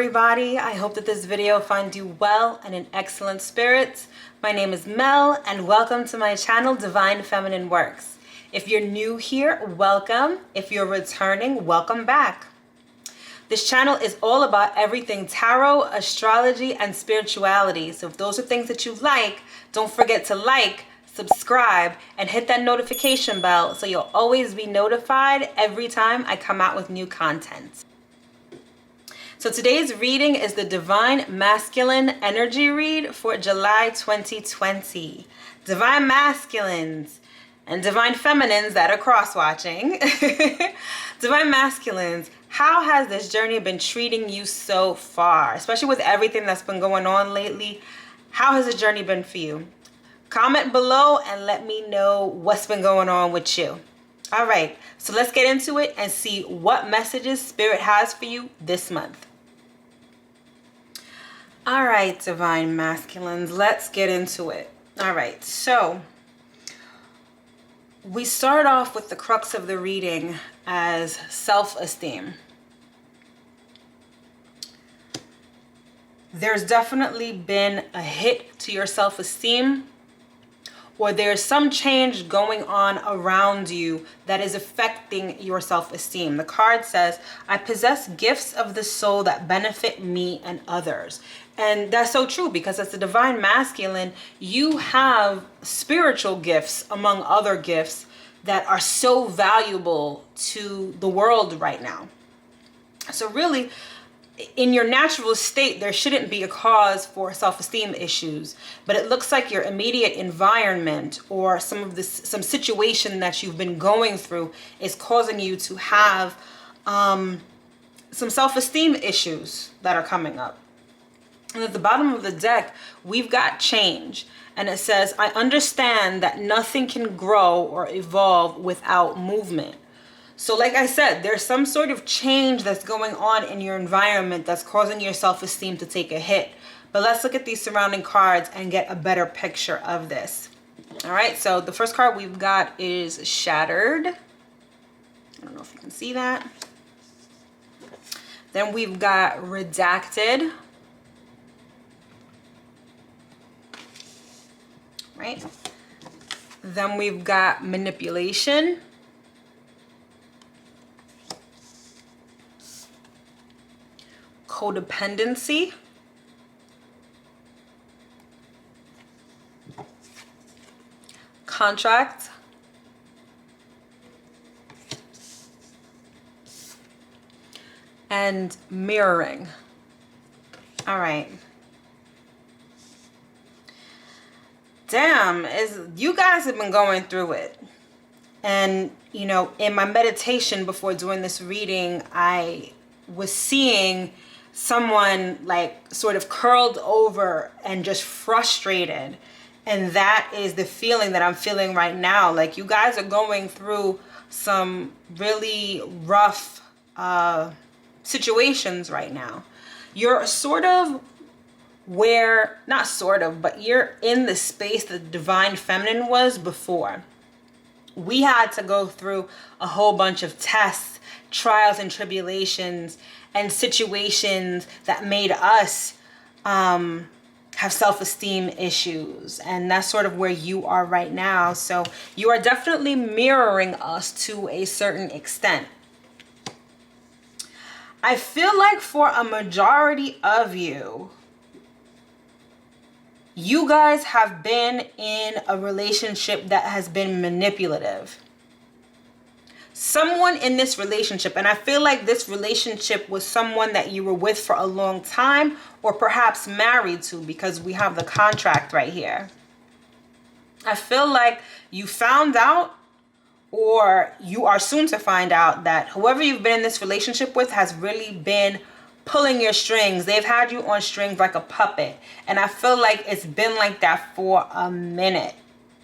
everybody. I hope that this video finds you well and in excellent spirits. My name is Mel and welcome to my channel, Divine Feminine Works. If you're new here, welcome. If you're returning, welcome back. This channel is all about everything tarot, astrology, and spirituality. So if those are things that you like, don't forget to like, subscribe, and hit that notification bell so you'll always be notified every time I come out with new content. So today's reading is the Divine Masculine Energy Read for July 2020. Divine Masculines and Divine Feminines that are cross-watching. Divine Masculines, how has this journey been treating you so far? Especially with everything that's been going on lately. How has the journey been for you? Comment below and let me know what's been going on with you. All right, so let's get into it and see what messages Spirit has for you this month. All right, Divine Masculines, let's get into it. All right, so we start off with the crux of the reading as self-esteem. There's definitely been a hit to your self-esteem, or there's some change going on around you that is affecting your self-esteem. The card says, I possess gifts of the soul that benefit me and others. And that's so true, because as the Divine Masculine, you have spiritual gifts among other gifts that are so valuable to the world right now. So really, in your natural state, there shouldn't be a cause for self-esteem issues, but it looks like your immediate environment or some situation that you've been going through is causing you to have some self-esteem issues that are coming up. And at the bottom of the deck, we've got change. And it says, I understand that nothing can grow or evolve without movement. So like I said, there's some sort of change that's going on in your environment that's causing your self-esteem to take a hit. But let's look at these surrounding cards and get a better picture of this. All right, so the first card we've got is Shattered. I don't know if you can see that. Then we've got Redacted. Right? Then we've got Manipulation. Codependency. Contract. And mirroring. All right. Damn, you guys have been going through it. And, you know, in my meditation before doing this reading, I was seeing someone like sort of curled over and just frustrated. And that is the feeling that I'm feeling right now. Like, you guys are going through some really rough situations right now. You're sort of but you're in the space that Divine Feminine was before. We had to go through a whole bunch of tests, trials and tribulations, and situations that made us have self-esteem issues. And that's sort of where you are right now. So you are definitely mirroring us to a certain extent. I feel like for a majority of you, you guys have been in a relationship that has been manipulative. Someone in this relationship, and I feel like this relationship was someone that you were with for a long time, or perhaps married to, because we have the contract right here. I feel like you found out, or you are soon to find out, that whoever you've been in this relationship with has really been pulling your strings. They've had you on strings like a puppet. And I feel like it's been like that for a minute.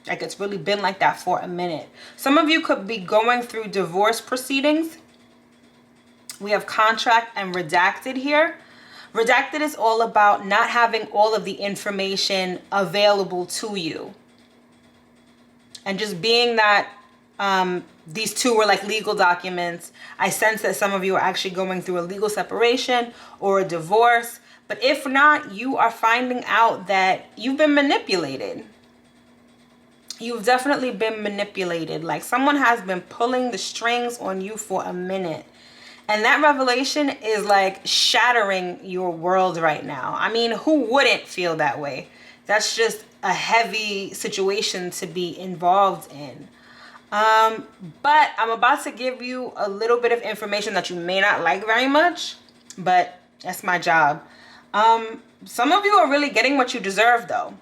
Like, it's really been like that for a minute. Some of you could be going through divorce proceedings. We have contract and redacted here. Redacted is all about not having all of the information available to you. And just being that these two were like legal documents. I sense that some of you are actually going through a legal separation or a divorce. But if not, you are finding out that you've been manipulated. You've definitely been manipulated. Like someone has been pulling the strings on you for a minute. And that revelation is like shattering your world right now. I mean, who wouldn't feel that way? That's just a heavy situation to be involved in. But I'm about to give you a little bit of information that you may not like very much, but that's my job. Some of you are really getting what you deserve though.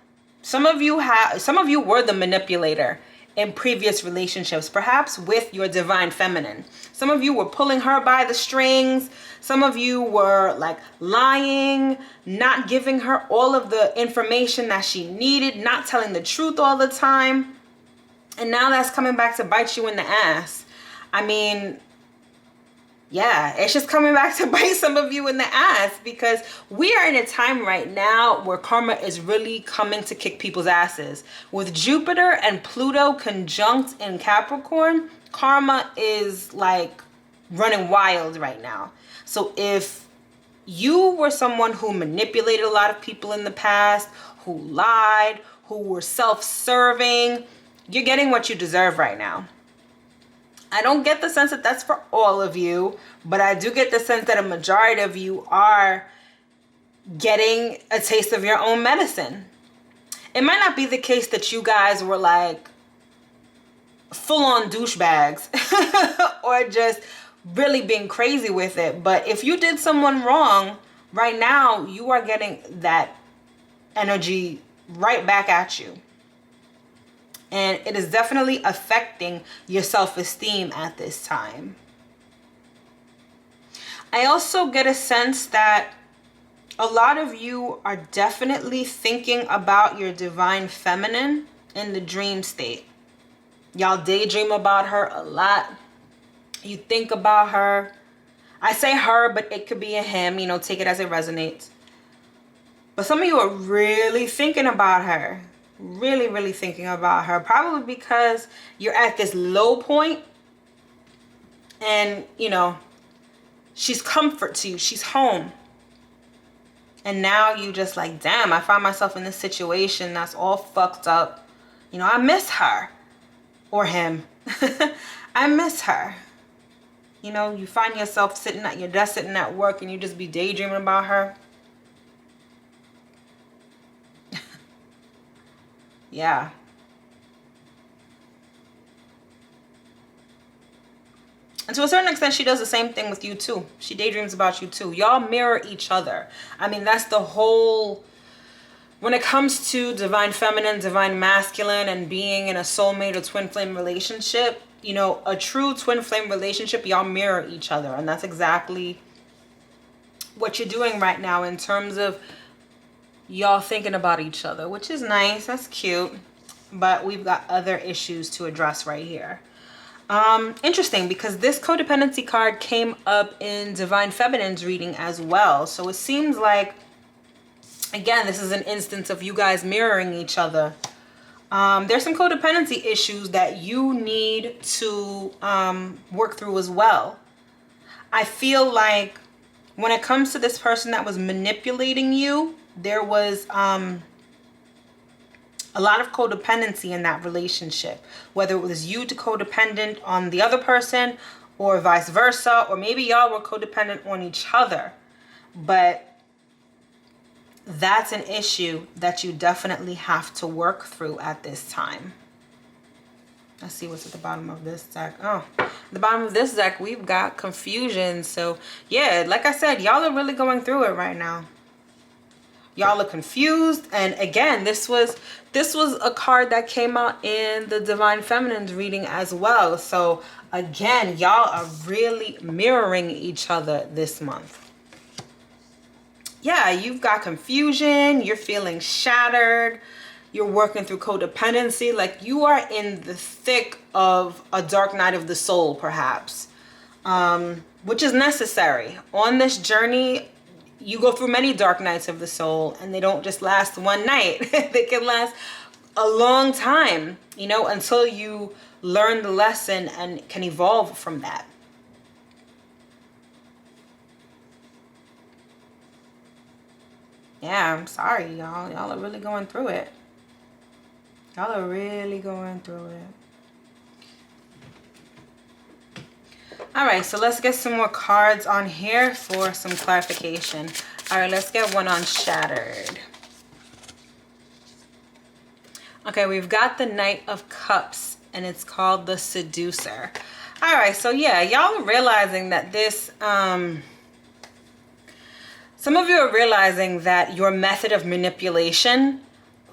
Some of you were the manipulator in previous relationships, perhaps with your divine feminine. Some of you were pulling her by the strings. Some of you were like lying, not giving her all of the information that she needed, not telling the truth all the time. And now that's coming back to bite you in the ass. I mean, yeah, it's just coming back to bite some of you in the ass, because we are in a time right now where karma is really coming to kick people's asses. With Jupiter and Pluto conjunct in Capricorn, karma is like running wild right now. So if you were someone who manipulated a lot of people in the past, who lied, who were self-serving, you're getting what you deserve right now. I don't get the sense that that's for all of you, but I do get the sense that a majority of you are getting a taste of your own medicine. It might not be the case that you guys were like full-on douchebags or just really being crazy with it, but if you did someone wrong, right now you are getting that energy right back at you. And it is definitely affecting your self-esteem at this time. I also get a sense that a lot of you are definitely thinking about your divine feminine in the dream state. Y'all daydream about her a lot. You think about her. I say her, but it could be a him, you know, take it as it resonates. But some of you are really thinking about her. Really thinking about her, probably because you're at this low point and you know she's comfort to you, she's home, and now you just like, damn, I find myself in this situation that's all fucked up, you know, I miss her or him. I miss her. You know, you find yourself sitting at your desk, sitting at work, and you just be daydreaming about her. Yeah. And to a certain extent, she does the same thing with you too. She daydreams about you too. Y'all mirror each other. I mean, that's the whole, when it comes to divine feminine, divine masculine, and being in a soulmate or twin flame relationship, you know, a true twin flame relationship, y'all mirror each other. And that's exactly what you're doing right now in terms of y'all thinking about each other, which is nice. That's cute. But we've got other issues to address right here. Interesting, because this codependency card came up in Divine Feminine's reading as well. So it seems like, again, this is an instance of you guys mirroring each other. There's some codependency issues that you need to work through as well. I feel like when it comes to this person that was manipulating you, there was a lot of codependency in that relationship, whether it was you to codependent on the other person or vice versa, or maybe y'all were codependent on each other. But that's an issue that you definitely have to work through at this time. Let's see what's at the bottom of this deck. Oh, at the bottom of this deck, we've got confusion. So yeah, like I said, y'all are really going through it right now. Y'all are confused. And again, this was a card that came out in the Divine Feminine's reading as well. So again, y'all are really mirroring each other this month. Yeah, you've got confusion. You're feeling shattered. You're working through codependency. Like you are in the thick of a dark night of the soul, perhaps, which is necessary. On this journey, you go through many dark nights of the soul, and they don't just last one night. They can last a long time, you know, until you learn the lesson and can evolve from that. Yeah, I'm sorry, y'all. Y'all are really going through it. Y'all are really going through it. All right, so let's get some more cards on here for some clarification. All right, let's get one on Shattered. Okay, we've got the Knight of Cups, and it's called the Seducer. All right, so yeah, y'all are realizing that this, some of you are realizing that your method of manipulation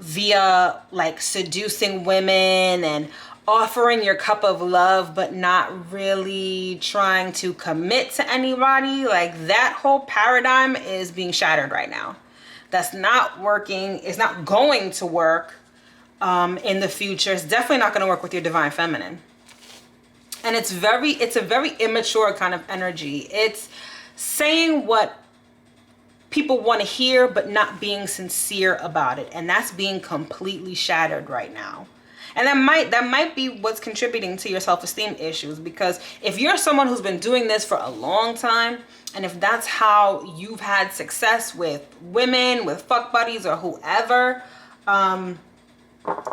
via like seducing women and offering your cup of love but not really trying to commit to anybody, like that whole paradigm is being shattered right now. That's not working. It's not going to work in the future. It's definitely not going to work with your divine feminine. And it's a very immature kind of energy. It's saying what people want to hear but not being sincere about it, and that's being completely shattered right now. And that might be what's contributing to your self-esteem issues, because if you're someone who's been doing this for a long time, and if that's how you've had success with women, with fuck buddies or whoever,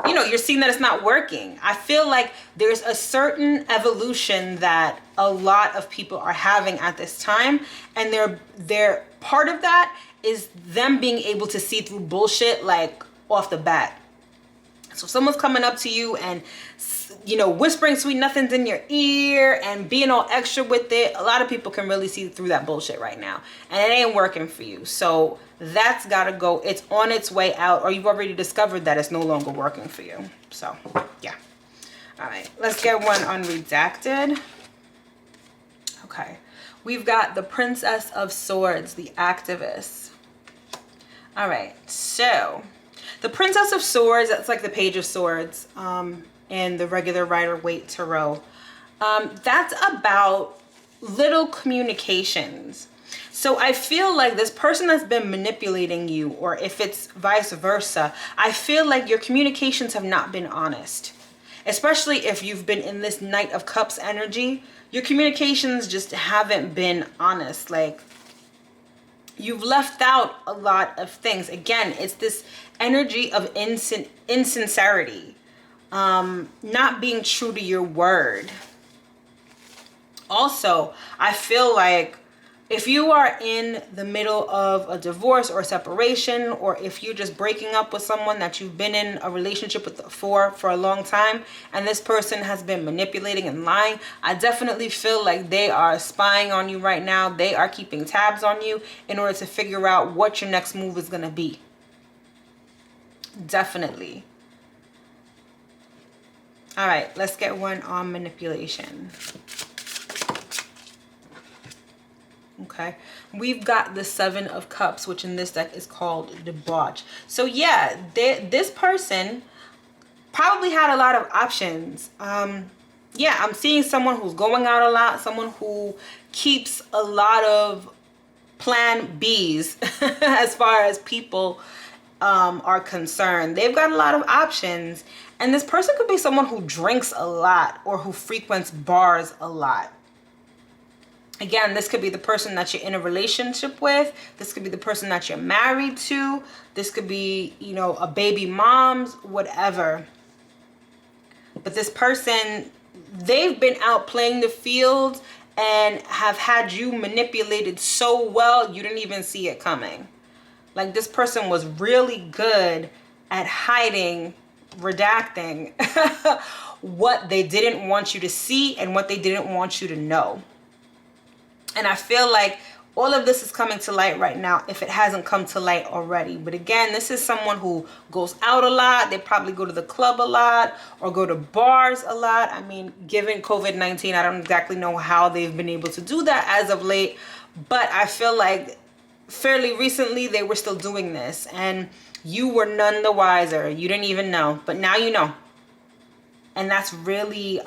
you know, you're seeing that it's not working. I feel like there's a certain evolution that a lot of people are having at this time, and they're part of that is them being able to see through bullshit like off the bat. So if someone's coming up to you and, you know, whispering sweet nothings in your ear and being all extra with it, a lot of people can really see through that bullshit right now, and it ain't working for you. So that's gotta go. It's on its way out, or you've already discovered that it's no longer working for you. So yeah. All right, let's get one on Redacted. Okay, we've got the Princess of Swords, the Activist. All right, so the Princess of Swords, that's like the Page of Swords in the regular Rider-Waite Tarot. That's about little communications. So I feel like this person that's been manipulating you, or if it's vice versa, I feel like your communications have not been honest. Especially if you've been in this Knight of Cups energy, your communications just haven't been honest. Like, you've left out a lot of things. Again, it's this energy of insincerity, not being true to your word. Also, I feel like if you are in the middle of a divorce or separation, or if you're just breaking up with someone that you've been in a relationship with for a long time, and this person has been manipulating and lying, I definitely feel like they are spying on you right now. They are keeping tabs on you in order to figure out what your next move is going to be. Definitely. All right, let's get one on manipulation. Okay, we've got the Seven of Cups, which in this deck is called Debauch. So yeah, this person probably had a lot of options. Yeah, I'm seeing someone who's going out a lot, someone who keeps a lot of plan Bs as far as people are concerned. They've got a lot of options, and this person could be someone who drinks a lot or who frequents bars a lot. Again, this could be the person that you're in a relationship with. This could be the person that you're married to. This could be, you know, a baby mom's, whatever. But this person, they've been out playing the field and have had you manipulated so well, you didn't even see it coming. Like, this person was really good at hiding, redacting what they didn't want you to see and what they didn't want you to know. And I feel like all of this is coming to light right now, if it hasn't come to light already. But again, this is someone who goes out a lot. They probably go to the club a lot or go to bars a lot. I mean, given COVID-19, I don't exactly know how they've been able to do that as of late. But I feel like fairly recently they were still doing this. And you were none the wiser. You didn't even know. But now you know. And that's really...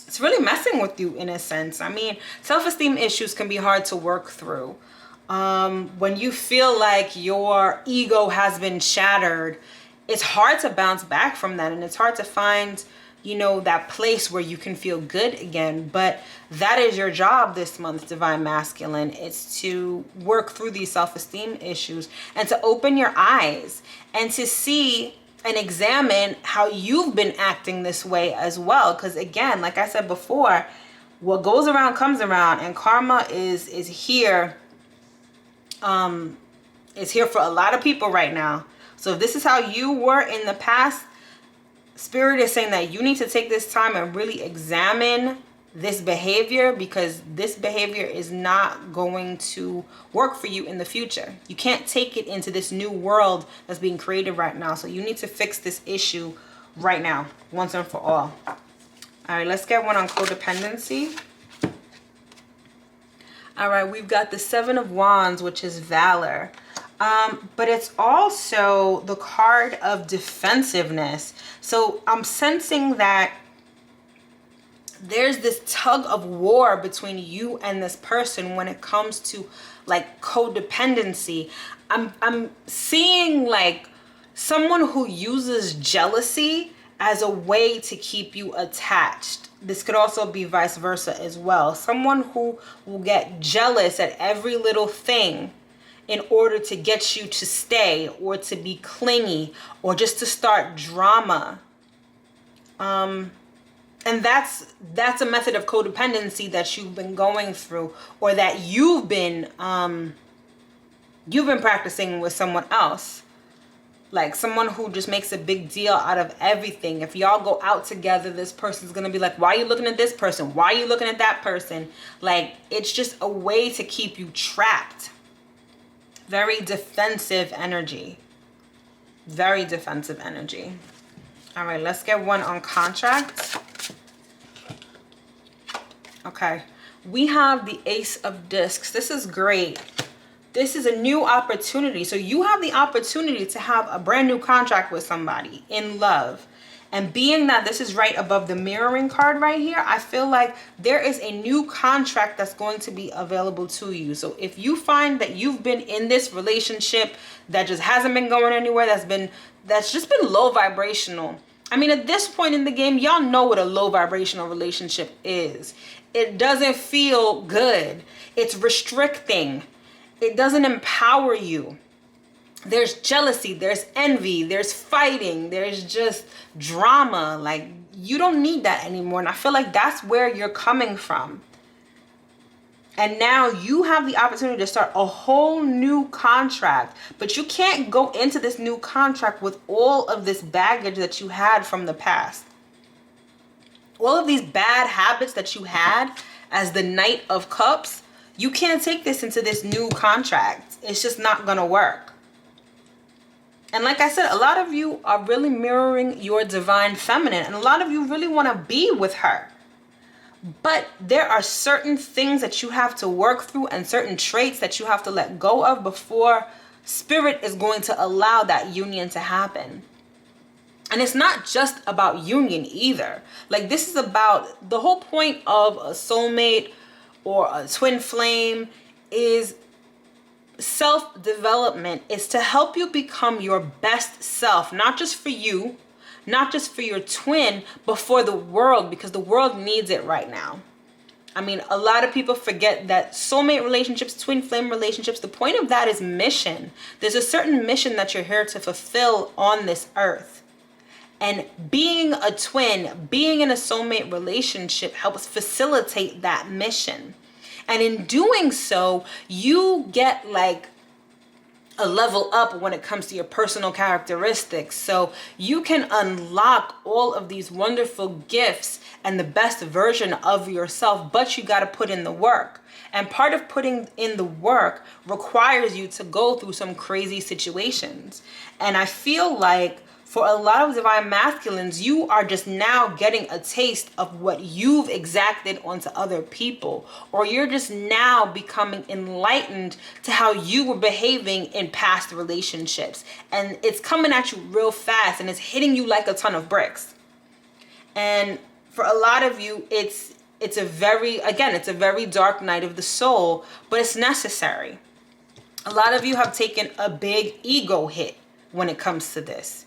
it's really messing with you in a sense. I mean, self-esteem issues can be hard to work through. When you feel like your ego has been shattered, it's hard to bounce back from that. And it's hard to find, you know, that place where you can feel good again. But that is your job this month, Divine Masculine. It's to work through these self-esteem issues and to open your eyes and to see and examine how you've been acting this way as well. Because again, like I said before, what goes around comes around, and karma is here. Is here for a lot of people right now. So if this is how you were in the past, Spirit is saying that you need to take this time and really examine this behavior, because this behavior is not going to work for you in the future. You can't take it into this new world that's being created right now. So you need to fix this issue right now, once and for all. All right, let's get one on codependency. All right, we've got the Seven of Wands, which is valor. But it's also the card of defensiveness. So I'm sensing that there's this tug of war between you and this person when it comes to like codependency. I'm seeing like someone who uses jealousy as a way to keep you attached. This could also be vice versa as well. Someone who will get jealous at every little thing in order to get you to stay or to be clingy or just to start drama. And that's a method of codependency that you've been going through, or that you've been practicing with someone else. Like someone who just makes a big deal out of everything. If y'all go out together, this person's gonna be like, why are you looking at this person? Why are you looking at that person? Like, it's just a way to keep you trapped. Very defensive energy. Very defensive energy. All right, let's get one on contract. Okay, we have the Ace of Discs. This is great. This is a new opportunity. So you have the opportunity to have a brand new contract with somebody in love. And being that this is right above the mirroring card right here, I feel like there is a new contract that's going to be available to you. So if you find that you've been in this relationship that just hasn't been going anywhere, that's just been low vibrational. I mean, at this point in the game, y'all know what a low vibrational relationship is. It doesn't feel good. It's restricting. It doesn't empower you. There's jealousy, there's envy, there's fighting, there's just drama. Like, you don't need that anymore. And I feel like that's where you're coming from. And now you have the opportunity to start a whole new contract. But you can't go into this new contract with all of this baggage that you had from the past. All of these bad habits that you had as the Knight of Cups, you can't take this into this new contract. It's just not gonna work. And like I said, a lot of you are really mirroring your divine feminine, and a lot of you really want to be with her. But there are certain things that you have to work through and certain traits that you have to let go of before Spirit is going to allow that union to happen. And it's not just about union either. Like, this is about the whole point of a soulmate or a twin flame is self-development, is to help you become your best self, not just for you, not just for your twin, but for the world, because the world needs it right now. I mean, a lot of people forget that soulmate relationships, twin flame relationships, the point of that is mission. There's a certain mission that you're here to fulfill on this earth. And being a twin, being in a soulmate relationship helps facilitate that mission. And in doing so, you get like a level up when it comes to your personal characteristics. So you can unlock all of these wonderful gifts and the best version of yourself, but you got to put in the work. And part of putting in the work requires you to go through some crazy situations. And I feel like for a lot of divine masculines, you are just now getting a taste of what you've exacted onto other people, or you're just now becoming enlightened to how you were behaving in past relationships. And it's coming at you real fast and it's hitting you like a ton of bricks. And for a lot of you, it's a very dark night of the soul, but it's necessary. A lot of you have taken a big ego hit when it comes to this.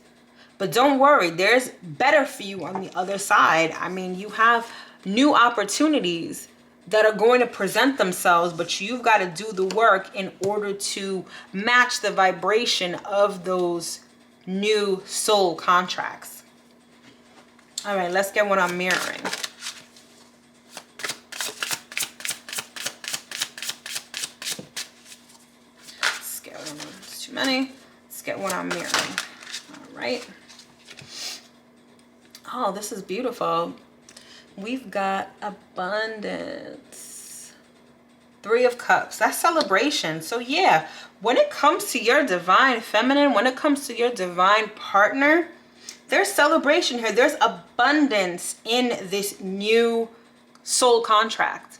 But don't worry, there's better for you on the other side. I mean, you have new opportunities that are going to present themselves, but you've got to do the work in order to match the vibration of those new soul contracts. All right, let's get one on mirroring. Let's get one on, it's too many. Let's get one on mirroring. All right. Oh, this is beautiful. We've got abundance. 3 of Cups. That's celebration. So yeah, when it comes to your divine feminine, when it comes to your divine partner, there's celebration here. There's abundance in this new soul contract.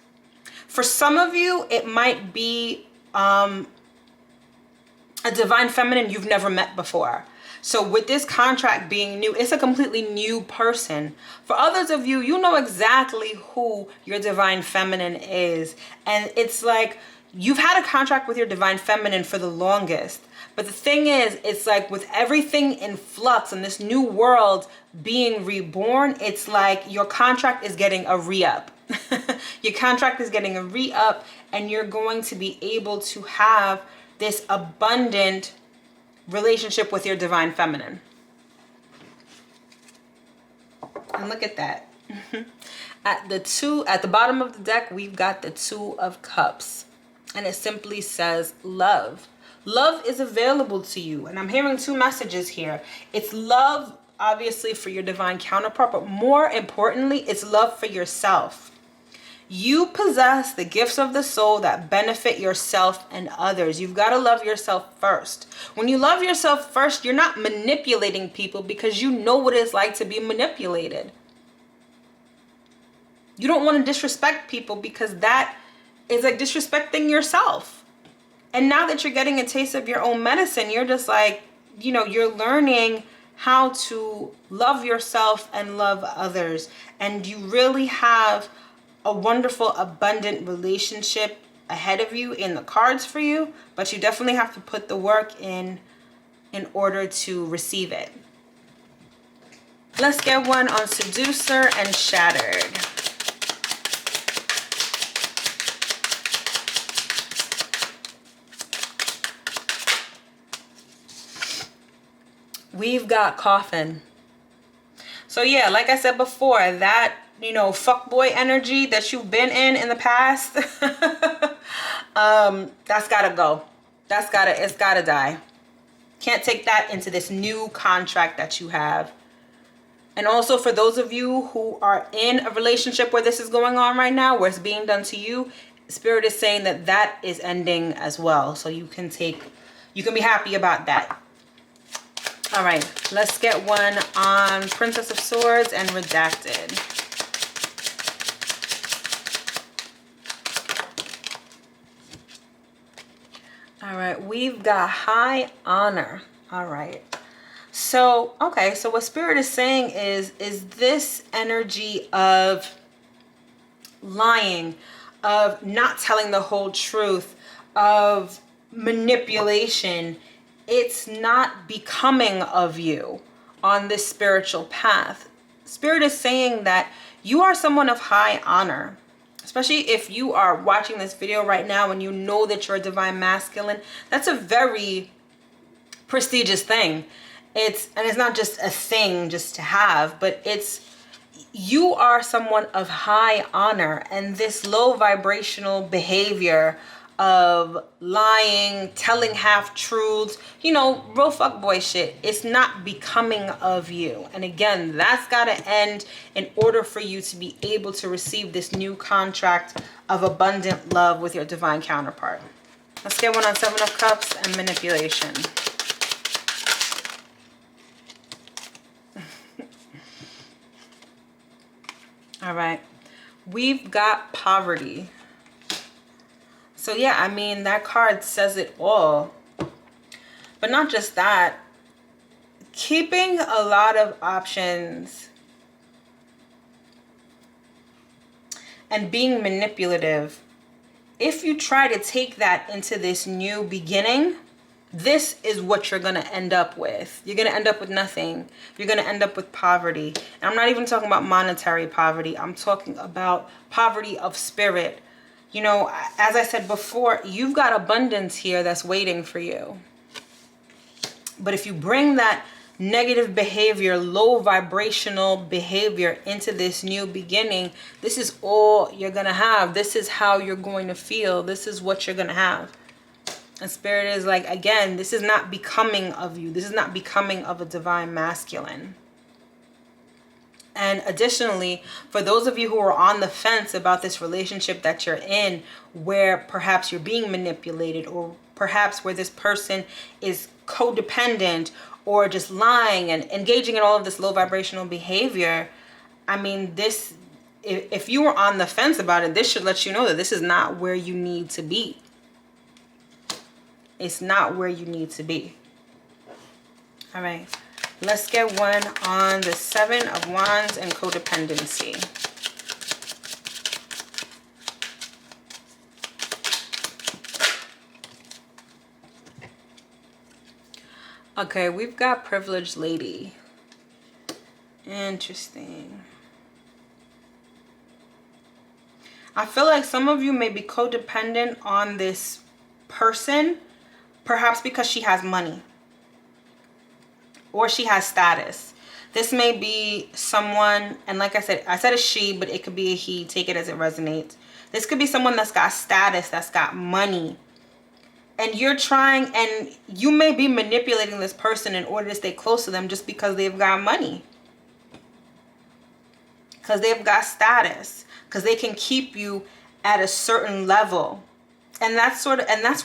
For some of you, it might be a divine feminine you've never met before. So with this contract being new, it's a completely new person. For others of you, you know exactly who your divine feminine is. And it's like you've had a contract with your divine feminine for the longest. But the thing is, it's like with everything in flux and this new world being reborn, it's like your contract is getting a re-up. Your contract is getting a re-up, and you're going to be able to have this abundant relationship with your divine feminine. And look at that. At the bottom of the deck, we've got the 2 of Cups, and it simply says love. Love is available to you, and I'm hearing 2 messages here. It's love, obviously, for your divine counterpart, but more importantly, it's love for yourself. You possess the gifts of the soul that benefit yourself and others. You've got to love yourself first. When you love yourself first, you're not manipulating people because you know what it's like to be manipulated. You don't want to disrespect people because that is like disrespecting yourself. And now that you're getting a taste of your own medicine, you're just like, you know, you're learning how to love yourself and love others. And you really have a wonderful, abundant relationship ahead of you in the cards for you, but you definitely have to put the work in order to receive it. Let's get one on Seducer and Shattered. We've got Coffin. So yeah, like I said before, that, you know, fuckboy energy that you've been in the past, that's gotta go. It's gotta die. Can't take that into this new contract that you have. And also for those of you who are in a relationship where this is going on right now, where it's being done to you, Spirit is saying that that is ending as well. So you can be happy about that. All right, let's get one on Princess of Swords and Redacted. All right, we've got High Honor. All right. So, okay, so what Spirit is saying is this energy of lying, of not telling the whole truth, of manipulation, it's not becoming of you on this spiritual path. Spirit is saying that you are someone of high honor, especially if you are watching this video right now and you know that you're a divine masculine. That's a very prestigious thing. It's not just a thing just to have, but you are someone of high honor, and this low vibrational behavior of lying, telling half-truths, you know, real fuckboy shit, it's not becoming of you. And again, that's got to end in order for you to be able to receive this new contract of abundant love with your divine counterpart. Let's get one on 7 of Cups and manipulation. All right, we've got poverty. So yeah, I mean, that card says it all. But not just that. Keeping a lot of options and being manipulative. If you try to take that into this new beginning, this is what you're going to end up with. You're going to end up with nothing. You're going to end up with poverty. And I'm not even talking about monetary poverty. I'm talking about poverty of spirit. You know, as I said before, you've got abundance here that's waiting for you. But if you bring that negative behavior, low vibrational behavior into this new beginning, this is all you're going to have. This is how you're going to feel. This is what you're going to have. And Spirit is like, again, this is not becoming of you. This is not becoming of a divine masculine. And additionally, for those of you who are on the fence about this relationship that you're in, where perhaps you're being manipulated, or perhaps where this person is codependent or just lying and engaging in all of this low vibrational behavior, I mean, this, if you were on the fence about it, this should let you know that this is not where you need to be. It's not where you need to be. All right. Let's get one on the Seven of Wands and codependency. Okay, we've got Privileged Lady. Interesting. I feel like some of you may be codependent on this person, perhaps because she has money or she has status. This may be someone, and like I said a she, but it could be a he. Take it as it resonates. This could be someone that's got status, that's got money. And you're trying, and you may be manipulating this person in order to stay close to them just because they've got money. Because they've got status. Because they can keep you at a certain level. And that's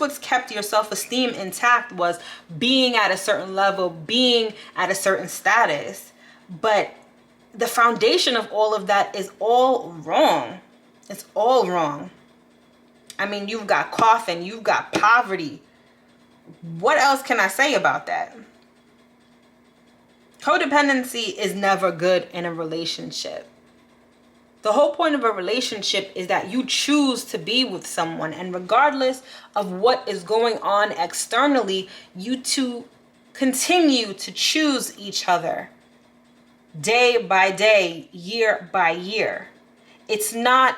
what's kept your self-esteem intact, was being at a certain level, being at a certain status. But the foundation of all of that is all wrong. It's all wrong. I mean, you've got coffin, you've got poverty. What else can I say about that? Codependency is never good in a relationship. The whole point of a relationship is that you choose to be with someone, and regardless of what is going on externally, you two continue to choose each other day by day, year by year. It's not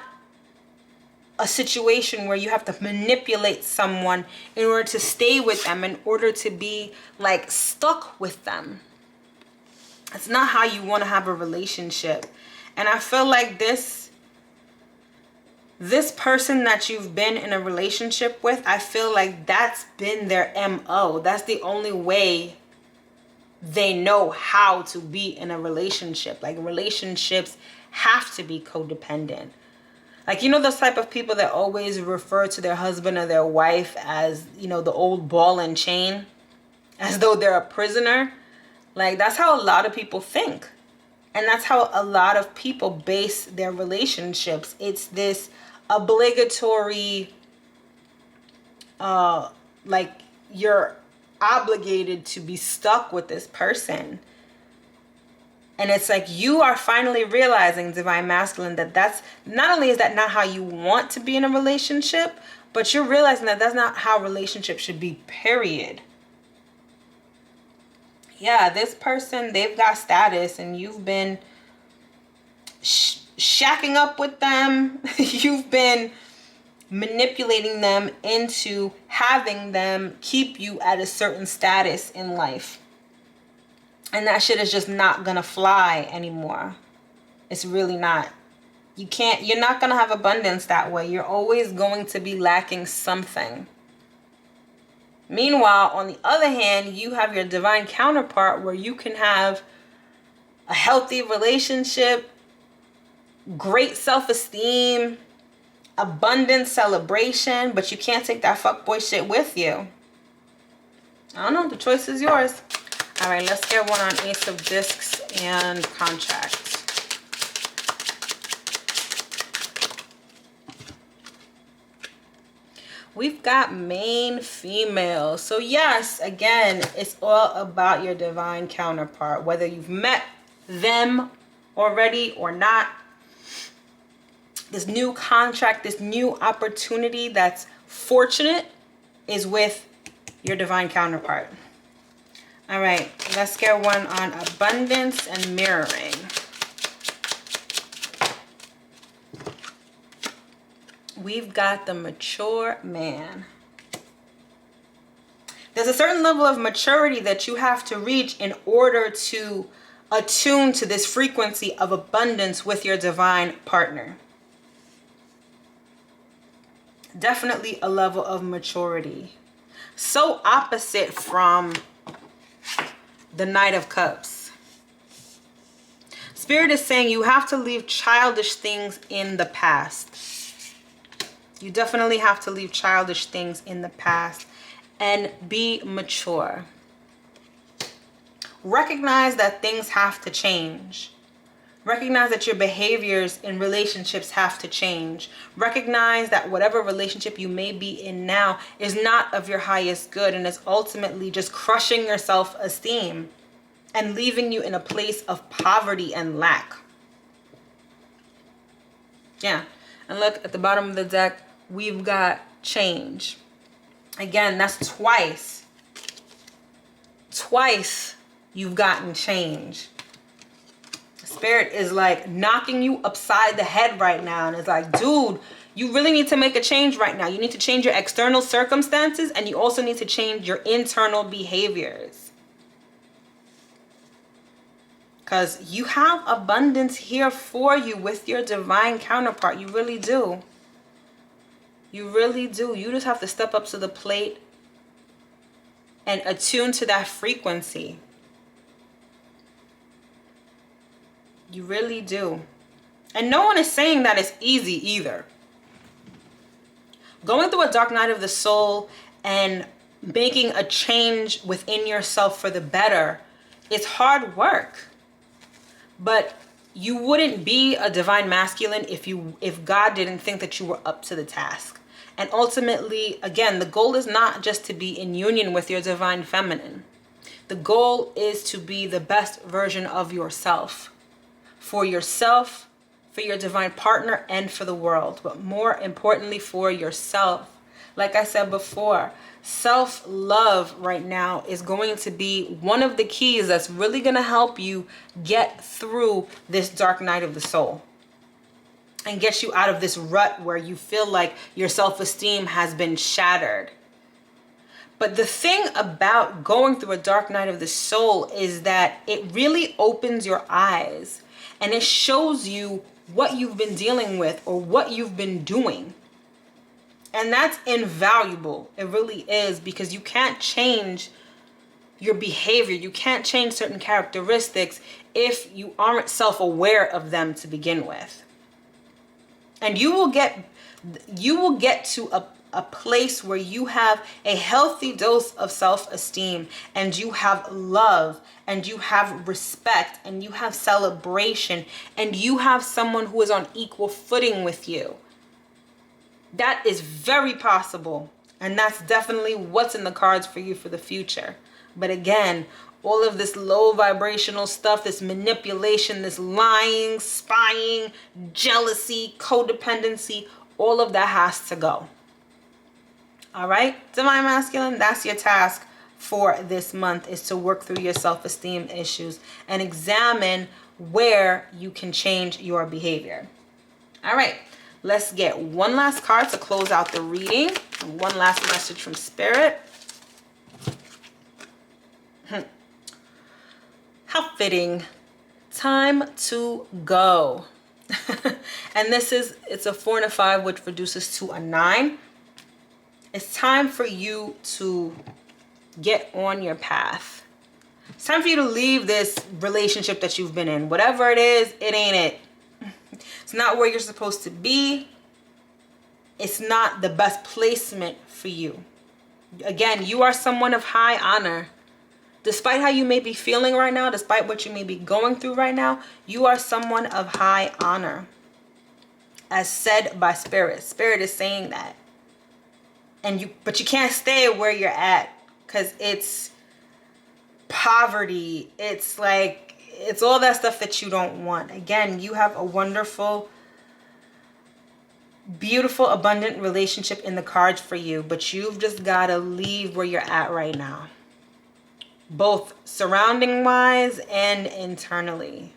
a situation where you have to manipulate someone in order to stay with them, in order to be like stuck with them. It's not how you want to have a relationship. And I feel like this person that you've been in a relationship with, I feel like that's been their MO. That's the only way they know how to be in a relationship. Like, relationships have to be codependent. Like, you know, those type of people that always refer to their husband or their wife as, you know, the old ball and chain, as though they're a prisoner. Like, that's how a lot of people think. And that's how a lot of people base their relationships. It's this obligatory, like, you're obligated to be stuck with this person. And it's like, you are finally realizing, Divine Masculine, that that's not only is that not how you want to be in a relationship, but you're realizing that that's not how relationships should be, period. Yeah, this person, they've got status, and you've been shacking up with them. You've been manipulating them into having them keep you at a certain status in life. And that shit is just not gonna fly anymore. It's really not. You're not gonna have abundance that way. You're always going to be lacking something. Meanwhile, on the other hand, you have your divine counterpart where you can have a healthy relationship, great self-esteem, abundant celebration, but you can't take that fuckboy shit with you. I don't know. The choice is yours. All right, let's get one on Ace of Discs and contract. We've got main female. So yes, again, it's all about your divine counterpart, whether you've met them already or not. This new contract, this new opportunity that's fortunate is with your divine counterpart. All right, let's get one on abundance and mirroring. We've got the mature man. There's a certain level of maturity that you have to reach in order to attune to this frequency of abundance with your divine partner. Definitely a level of maturity. So opposite from the Knight of Cups. Spirit is saying you have to leave childish things in the past. You definitely have to leave childish things in the past and be mature. Recognize that things have to change. Recognize that your behaviors in relationships have to change. Recognize that whatever relationship you may be in now is not of your highest good and is ultimately just crushing your self-esteem and leaving you in a place of poverty and lack. Yeah. And look at the bottom of the deck, we've got change. Again, that's twice. Twice you've gotten change. Spirit is like knocking you upside the head right now. And it's like, dude, you really need to make a change right now. You need to change your external circumstances and you also need to change your internal behaviors. Because you have abundance here for you with your divine counterpart. You really do. You really do. You just have to step up to the plate and attune to that frequency. You really do. And no one is saying that it's easy either. Going through a dark night of the soul and making a change within yourself for the better, it's hard work. But you wouldn't be a divine masculine if God didn't think that you were up to the task. And ultimately, again, the goal is not just to be in union with your divine feminine. The goal is to be the best version of yourself. For yourself, for your divine partner, and for the world. But more importantly, for yourself. Like I said before, self-love right now is going to be one of the keys that's really going to help you get through this dark night of the soul. And get you out of this rut where you feel like your self-esteem has been shattered. But the thing about going through a dark night of the soul is that it really opens your eyes. And it shows you what you've been dealing with or what you've been doing. And that's invaluable. It really is, because you can't change your behavior. You can't change certain characteristics if you aren't self-aware of them to begin with. And you will get to a place where you have a healthy dose of self-esteem and you have love and you have respect and you have celebration and you have someone who is on equal footing with you. That is very possible, and that's definitely what's in the cards for you for the future. But again, all of this low vibrational stuff, this manipulation, this lying, spying, jealousy, codependency, all of that has to go. All right, Divine Masculine, that's your task for this month, is to work through your self-esteem issues and examine where you can change your behavior. All right, let's get one last card to close out the reading. One last message from Spirit. How fitting. Time to go. And it's a 4 and a 5, which reduces to a 9. It's time for you to get on your path. It's time for you to leave this relationship that you've been in. Whatever it is, it ain't it. It's not where you're supposed to be. It's not the best placement for you. Again, you are someone of high honor. Despite how you may be feeling right now, despite what you may be going through right now, you are someone of high honor. As said by Spirit. Spirit is saying that. But you can't stay where you're at, because it's poverty. It's all that stuff that you don't want. Again, you have a wonderful beautiful, abundant relationship in the cards for you, but you've just got to leave where you're at right now, both surrounding wise and internally.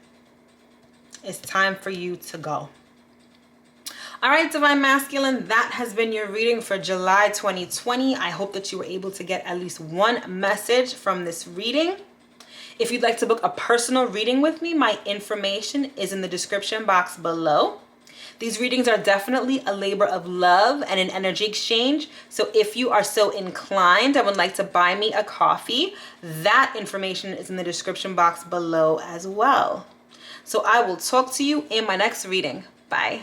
It's time for you to go. All right, Divine Masculine, that has been your reading for July 2020. I hope that you were able to get at least one message from this reading. If you'd like to book a personal reading with me, my information is in the description box below. These readings are definitely a labor of love and an energy exchange. So if you are so inclined and would like to buy me a coffee, that information is in the description box below as well. So I will talk to you in my next reading. Bye.